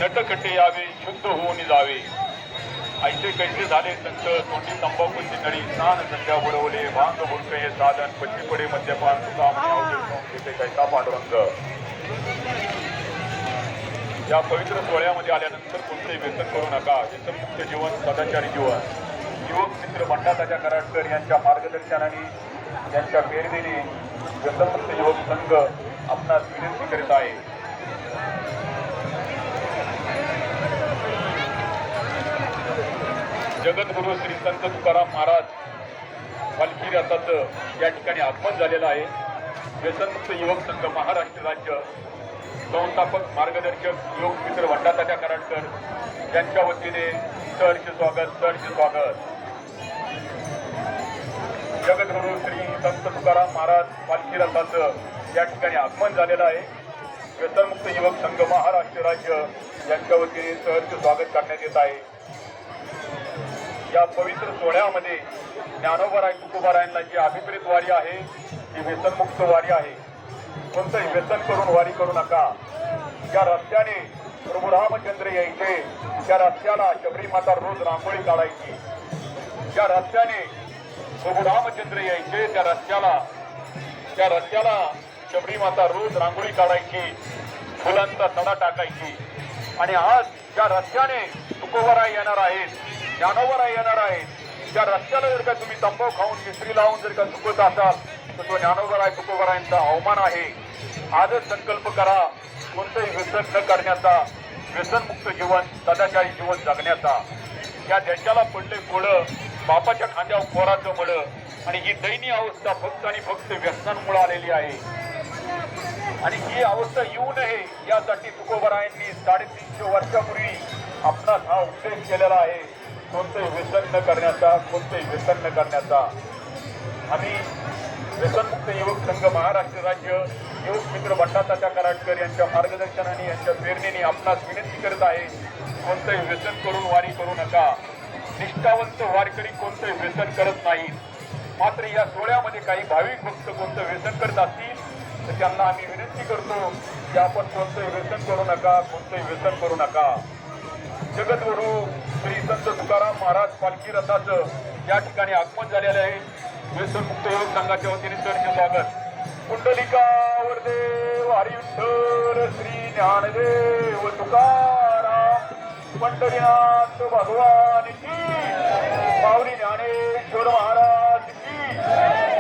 नटखटे यावे शुद्ध होऊन जावे. ऐसे कैसे झाले संत तोंडी तंबाखूची नळी स्नान संध्या बुडवले भांग बुडके हे साधन पच्ची पडे मद्यपान तुका तिथे कैसा पांडुरंग. या पवित्र सोहळ्यामध्ये आल्यानंतर कोणतेही व्यसन करू नका. व्यसनमुक्त जीवन सदाचारी जीवन. युवक मित्र बंडाताच्या कराडकर यांच्या मार्गदर्शनाने यांच्या प्रेरणेने व्यसनमुक्त युवक संघ आपणास विनंती करीत आहे. जगद्गुरु श्री संत तुकाराम महाराज पालखी रथाचं या ठिकाणी आगमन झालेलं आहे. व्यसनमुक्त युवक संघ महाराष्ट्र राज्य संस्थापक मार्गदर्शक युवक मित्र वंडाताच्या कराडकर यांच्या वतीने सहर्ष स्वागत सहर्ष स्वागत. जगद्गुरु श्री संत तुकाराम महाराज पालखी रथाचं या ठिकाणी आगमन झालेलं आहे. व्यसनमुक्त युवक संघ महाराष्ट्र राज्य यांच्या वतीने सहर्ष स्वागत करण्यात येत आहे. या पवित्र सोहळ्यामध्ये ज्ञानोबाराय तुकोबारायांना जी अभिप्रेत वारी आहे ती व्यसनमुक्त वारी आहे. कोणतंही व्यसन करून वारी करू नका. ज्या रस्त्याने प्रभू रामचंद्र यायचे त्या रस्त्याला शबरी माता रोज रांगोळी काढायची. ज्या रस्त्याने प्रभू रामचंद्र यायचे त्या रस्त्याला शबरी माता रोज रांगोळी काढायची, फुलांचा सडा टाकायची. आणि आज ज्या रस्त्याने तुकोबाराय येणार आहेत, ज्ञानोबाराय येणार आहेत, त्या रस्त्याला जर का तुम्ही तंबाखू खाऊन मिसरी लावून जर का चुकत असाल तर तो ज्ञानोबाराय तुकोबारायांचा अवमान आहे. आजच संकल्प करा कोणतंही व्यसन न करण्याचा, व्यसनमुक्त जीवन सदाचारी जीवन जगण्याचा. या देशाला पडले कोडं, बापाच्या खांद्यावर पोराचं मडं. आणि ही दयनीय अवस्था फक्त आणि फक्त व्यसनांमुळे आलेली आहे. आणि ही अवस्था येऊ नये यासाठी तुकोबारायांनी 350 वर्षापूर्वी आपणास हा उपदेश केलेला आहे. कोणतेही व्यसन न करण्याचा, कोणतेही व्यसन न करण्याचा. आम्ही व्यसनमुक्त युवक संघ महाराष्ट्र राज्य युवक मित्र बंडाताच्या कराडकर यांच्या मार्गदर्शनाने यांच्या प्रेरणेने आपणास विनंती करत आहे कोणतेही व्यसन करून वारी करू नका. निष्ठावंत वारकरी कोणतेही व्यसन करत नाहीत. मात्र या सोहळ्यामध्ये काही भाविक भक्त कोणतं व्यसन करत असतील तर त्यांना आम्ही विनंती करतो की आपण कोणतंही व्यसन करू नका, कोणतंही व्यसन करू नका. जगद्गुरु श्री संत तुकाराम महाराज पालखी रथाचं या ठिकाणी आगमन झालेलं आहे. व्यसनमुक्त युवक संघाच्या वतीने सहर्ष स्वागत. कुंडलिकावर देव हरी विठ्ठल श्री ज्ञानदेव तुकाराम पंढरीनाथ भगवान की, माऊली ज्ञानेश्वर महाराज की,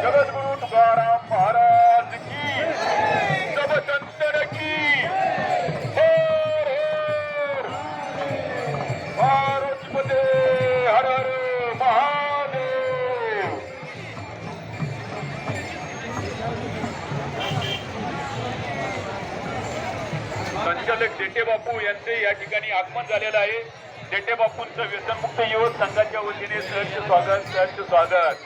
जगद्गुरु तुकाराम महाराज की, सब संतन की. पार्वतीपते हर हर महादेव. संचालक देठे बापू यांचे या ठिकाणी आगमन झालेलं आहे. देठे बापूंचं व्यसनमुक्त युवक संघाच्या वतीने सहर्ष स्वागत सहर्ष स्वागत.